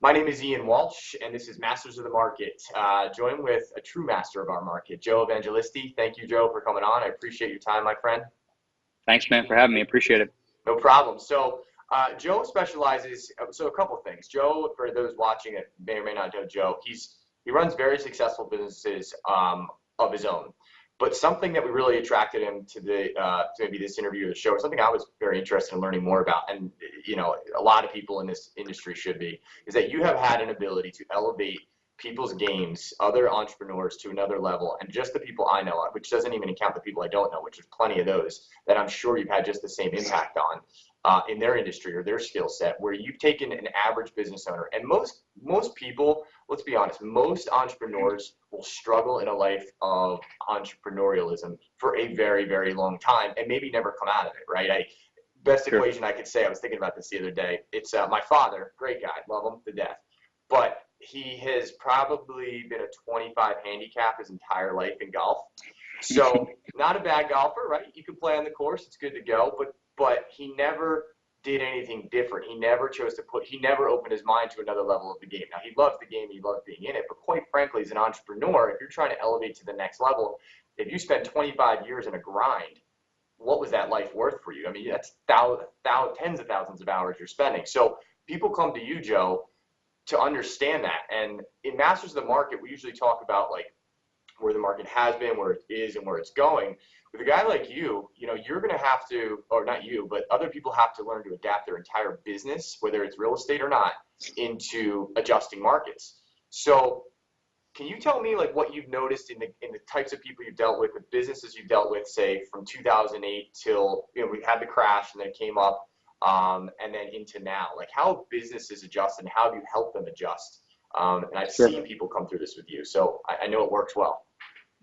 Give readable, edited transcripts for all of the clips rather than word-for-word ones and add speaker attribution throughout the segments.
Speaker 1: My name is Ian Walsh, and this is Masters of the Market. Joined with a true master of our market, Joe Evangelisti. Thank you, Joe, for coming on. I appreciate your time, my friend.
Speaker 2: Thanks, man, for having me. Appreciate it.
Speaker 1: No problem. So, Joe specializes. So, a couple of things. Joe, for those watching it, may or may not know Joe. He runs very successful businesses of his own. But something that we really attracted him to to maybe this interview or the show, or something I was very interested in learning more about, and a lot of people in this industry should be, is that you have had an ability to elevate people's games, other entrepreneurs to another level, and just the people I know of, which doesn't even count the people I don't know, which is plenty of those that I'm sure you've had just the same impact on in their industry or their skill set, where you've taken an average business owner, and most people, let's be honest, most entrepreneurs will struggle in a life of entrepreneurialism for a very, very long time and maybe never come out of it, right? Best
Speaker 2: Sure.
Speaker 1: equation I could say, I was thinking about this the other day. It's my father, great guy, love him to death, but he has probably been a 25 handicap his entire life in golf. So not a bad golfer, right? You can play on the course, it's good to go, but he never did anything different. He never he never opened his mind to another level of the game. Now, he loves the game, he loves being in it, but quite frankly, as an entrepreneur, if you're trying to elevate to the next level, if you spend 25 years in a grind, what was that life worth for you? I mean, that's tens of thousands of hours you're spending. So people come to you, Joe, to understand that. And in Masters of the Market, we usually talk about like where the market has been, where it is, and where it's going. With a guy like you, you're going to have to, or not you, but other people have to learn to adapt their entire business, whether it's real estate or not, into adjusting markets. So can you tell me like what you've noticed in the types of people you've dealt with, the businesses you've dealt with, say from 2008 till, we had the crash and then it came up, and then into now, like how businesses adjust and how have you helped them adjust? And I've
Speaker 2: Sure.
Speaker 1: seen people come through this with you, so I know it works well.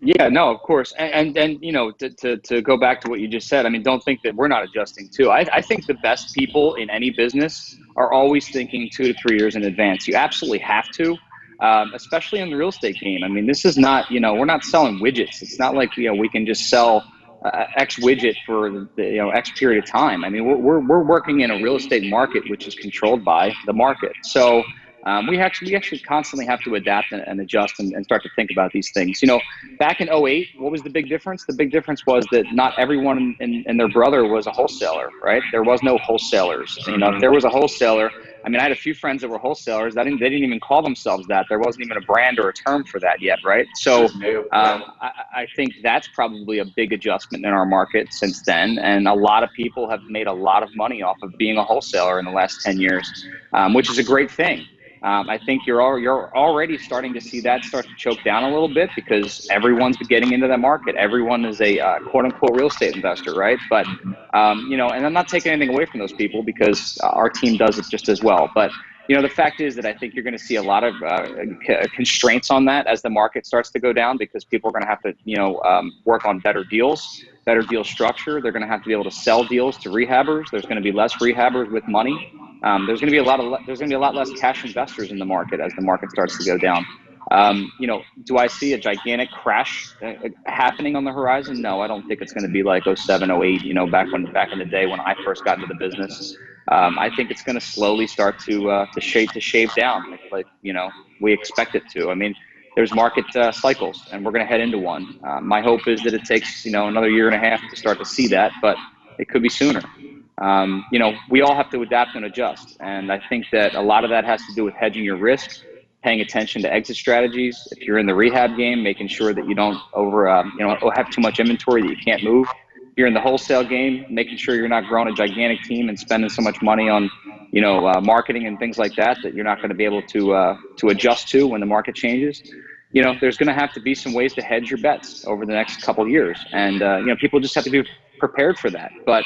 Speaker 2: Yeah, no, of course. And to go back to what you just said, I mean, don't think that we're not adjusting too. I think the best people in any business are always thinking 2 to 3 years in advance. You absolutely have to, especially in the real estate game. I mean, this is not, we're not selling widgets. It's not like, we can just sell X widget for X period of time. I mean, we're working in a real estate market, which is controlled by the market. So we actually constantly have to adapt and adjust and start to think about these things. Back in 2008, what was the big difference? The big difference was that not everyone and their brother was a wholesaler, right? There was no wholesalers. If there was a wholesaler, I mean, I had a few friends that were wholesalers. They didn't even call themselves that. There wasn't even a brand or a term for that yet, right? So I think that's probably a big adjustment in our market since then. And a lot of people have made a lot of money off of being a wholesaler in the last 10 years, which is a great thing. I think you're already starting to see that start to choke down a little bit because everyone's getting into that market. Everyone is a quote unquote real estate investor, right? But, and I'm not taking anything away from those people because our team does it just as well. But, the fact is that I think you're going to see a lot of constraints on that as the market starts to go down because people are going to have to, work on better deal structure. They're going to have to be able to sell deals to rehabbers. There's going to be less rehabbers with money. There's going to be a lot less cash investors in the market as the market starts to go down. Do I see a gigantic crash happening on the horizon? No, I don't think it's going to be like 07, 08, back in the day when I first got into the business. I think it's going to slowly start to shave down like we expect it to. I mean, there's market cycles and we're going to head into one. My hope is that it takes, another year and a half to start to see that, but it could be sooner. We all have to adapt and adjust. And I think that a lot of that has to do with hedging your risk, paying attention to exit strategies. If you're in the rehab game, making sure that you don't have too much inventory that you can't move. If you're in the wholesale game, making sure you're not growing a gigantic team and spending so much money on, marketing and things like that you're not going to be able to adjust to when the market changes. There's going to have to be some ways to hedge your bets over the next couple of years. And, people just have to be prepared for that. But,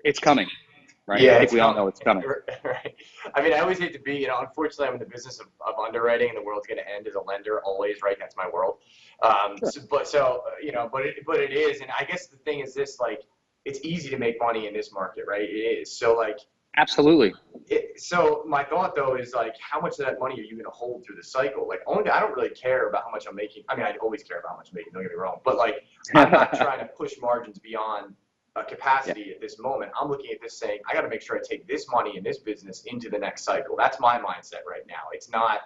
Speaker 2: it's coming, right?
Speaker 1: Yeah,
Speaker 2: I think we all know it's coming.
Speaker 1: Right. I mean, I always hate to be, unfortunately, I'm in the business of underwriting, and the world's going to end as a lender always, right? That's my world.
Speaker 2: Sure.
Speaker 1: But it is, and I guess the thing is this, like, it's easy to make money in this market, right? It is. So, like,
Speaker 2: Absolutely.
Speaker 1: So my thought though is like, how much of that money are you going to hold through the cycle? Like, I don't really care about how much I'm making. I mean, I always care about how much I'm making. Don't get me wrong, but like, I'm not trying to push margins beyond capacity at this moment. I'm looking at this saying, I got to make sure I take this money in this business into the next cycle. That's my mindset right now. It's not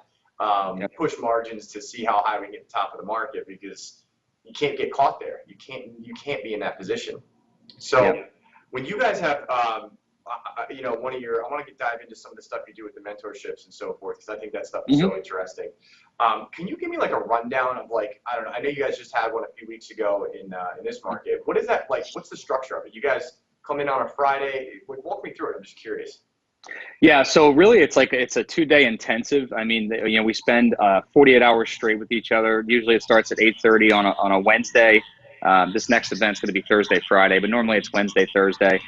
Speaker 1: push margins to see how high we can get the top of the market, because you can't get caught there. You can't be in that position. So when you guys have, you know, I want to dive into some of the stuff you do with the mentorships and so forth, because I think that stuff is so interesting. Can you give me like a rundown of, like, I don't know, I know you guys just had one a few weeks ago in this market. What is that like? What's the structure of it? You guys come in on a Friday. Walk me through it. I'm just curious.
Speaker 2: Yeah, so really it's a 2-day intensive. I mean, you know, we spend 48 hours straight with each other. Usually it starts at 8:30 on a Wednesday. This next event's going to be Thursday, Friday, but normally it's Wednesday, Thursday.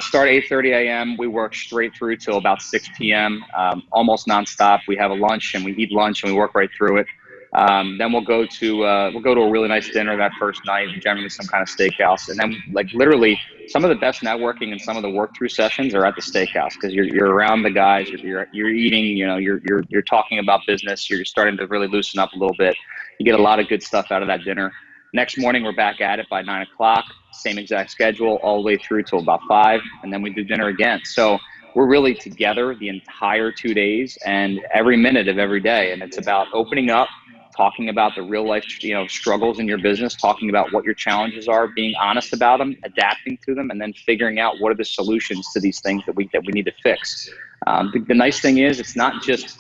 Speaker 2: Start 8:30 a.m. We work straight through till about 6 p.m. Almost nonstop. We have a lunch and we eat lunch and we work right through it. Then we'll go to a really nice dinner that first night, generally some kind of steakhouse, and then like literally some of the best networking and some of the work through sessions are at the steakhouse, because you're around the guys, you're eating, you know, you're talking about business, you're starting to really loosen up a little bit. You get a lot of good stuff out of that dinner. Next morning we're back at it by 9 o'clock, same exact schedule all the way through till about 5, and then we do dinner again. So we're really together the entire 2 days and every minute of every day, and it's about opening up, talking about the real life, you know, struggles in your business, talking about what your challenges are, being honest about them, adapting to them, and then figuring out what are the solutions to these things that we need to fix. The nice thing is, it's not just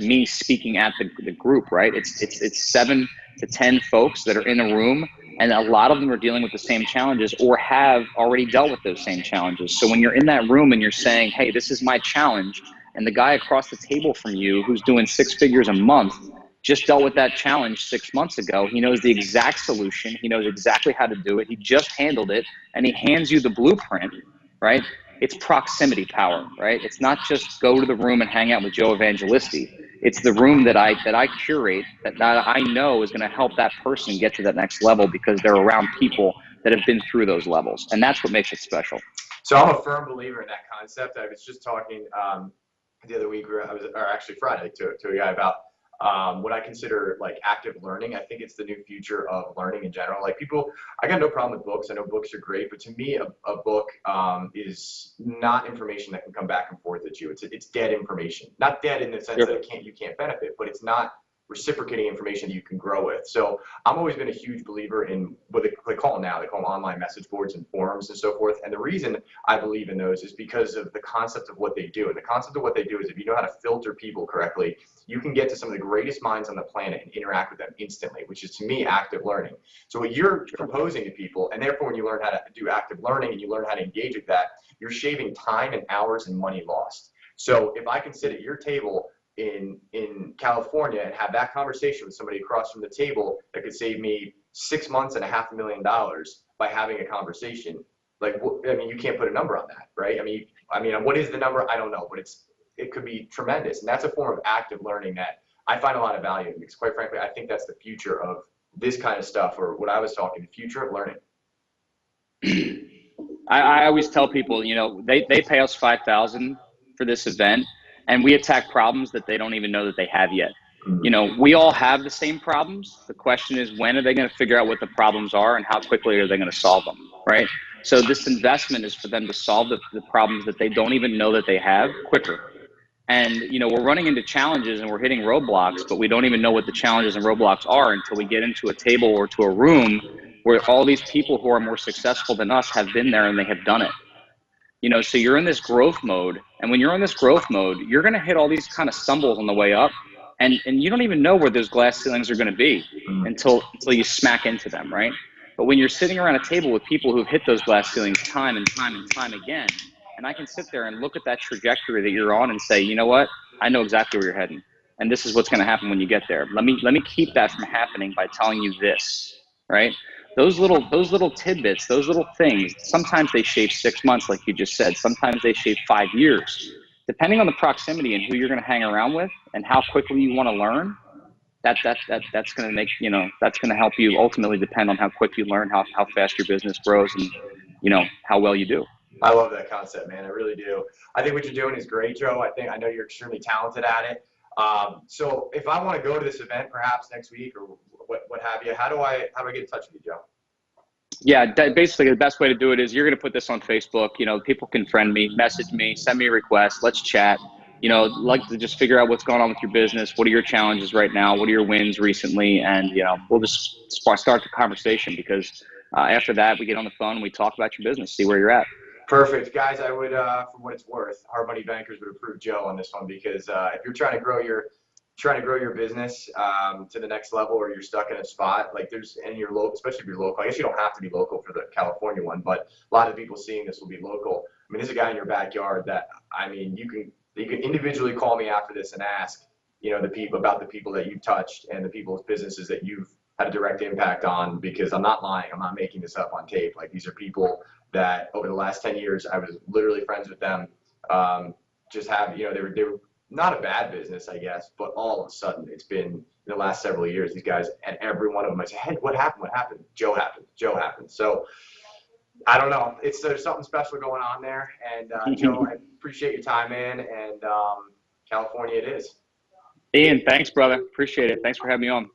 Speaker 2: me speaking at the group, right? It's 7 to 10 folks that are in a room, and a lot of them are dealing with the same challenges or have already dealt with those same challenges. So when you're in that room and you're saying, hey, this is my challenge, and the guy across the table from you who's doing 6 figures a month just dealt with that challenge 6 months ago. He knows the exact solution. He knows exactly how to do it. He just handled it, and he hands you the blueprint, right? It's proximity power, right? It's not just go to the room and hang out with Joe Evangelisti. It's the room that I curate, that I know is going to help that person get to that next level, because they're around people that have been through those levels, and that's what makes it special.
Speaker 1: So I'm a firm believer in that concept. I was just talking the other week, or actually Friday, to a guy about what I consider like active learning. I think it's the new future of learning in general. Like people, I got no problem with books. I know books are great, but to me, a book is not information that can come back and forth at you. It's dead information. Not dead in the sense that you can't benefit, but it's not reciprocating information that you can grow with. So I've always been a huge believer in what they call them now. They call them online message boards and forums and so forth. And the reason I believe in those is because of the concept of what they do. And the concept of what they do is, if you know how to filter people correctly, you can get to some of the greatest minds on the planet and interact with them instantly, which is, to me, active learning. So what you're proposing to people, and therefore when you learn how to do active learning and you learn how to engage with that, you're shaving time and hours and money lost. So if I can sit at your table in California and have that conversation with somebody across from the table, that could save me 6 months and $500,000 by having a conversation. Like, I mean, you can't put a number on that, right? I mean, what is the number? I don't know, but it could be tremendous. And that's a form of active learning that I find a lot of value in, because quite frankly, I think that's the future of this kind of stuff, or what I was talking, the future of learning.
Speaker 2: I always tell people, you know, they pay us $5,000 for this event, and we attack problems that they don't even know that they have yet. You know, we all have the same problems. The question is, when are they going to figure out what the problems are, and how quickly are they going to solve them, right? So this investment is for them to solve the problems that they don't even know that they have quicker. And, you know, we're running into challenges and we're hitting roadblocks, but we don't even know what the challenges and roadblocks are until we get into a table or to a room where all these people who are more successful than us have been there and they have done it. You know, so you're in this growth mode, and when you're in this growth mode, you're going to hit all these kind of stumbles on the way up, and you don't even know where those glass ceilings are going to be until you smack into them, right? But when you're sitting around a table with people who've hit those glass ceilings time and time and time again, and I can sit there and look at that trajectory that you're on and say, you know what, I know exactly where you're heading, and this is what's going to happen when you get there. Let me keep that from happening by telling you this, right? Those little tidbits, those little things, sometimes they shave 6 months, like you just said. Sometimes they shave 5 years. Depending on the proximity and who you're going to hang around with and how quickly you want to learn, that's going to make, you know, that's going to help you ultimately depend on how quick you learn, how fast your business grows, and, you know, how well you do.
Speaker 1: I love that concept, man. I really do. I think what you're doing is great, Joe. I know you're extremely talented at it. So if I want to go to this event perhaps next week or what have you, how do I get in touch with you, Joe?
Speaker 2: Yeah, basically the best way to do it is you're going to put this on Facebook. You know, people can friend me, message me, send me a request. Let's chat. You know, like to just figure out what's going on with your business. What are your challenges right now? What are your wins recently? And, you know, we'll just start the conversation because after that, we get on the phone and we talk about your business, see where you're at.
Speaker 1: Perfect, guys. I would, for what it's worth, Hard Money Bankers would approve Joe on this one because if you're trying to grow your business to the next level, or you're stuck in a spot like there's, and you're local, especially if you're local. I guess you don't have to be local for the California one, but a lot of people seeing this will be local. I mean, there's a guy in your backyard that, I mean, you can individually call me after this and ask, you know, the people about the people that you've touched and the people's businesses that you've had a direct impact on, because I'm not lying. I'm not making this up on tape. Like, these are people that over the last 10 years, I was literally friends with them. Just have, you know, they were not a bad business, I guess, but all of a sudden it's been in the last several years, these guys, and every one of them, I say, hey, what happened? What happened? Joe happened. Joe happened. So I don't know. There's something special going on there. And Joe, I appreciate your time, man. And California it is.
Speaker 2: Ian, thanks, brother. Appreciate it. Thanks for having me on.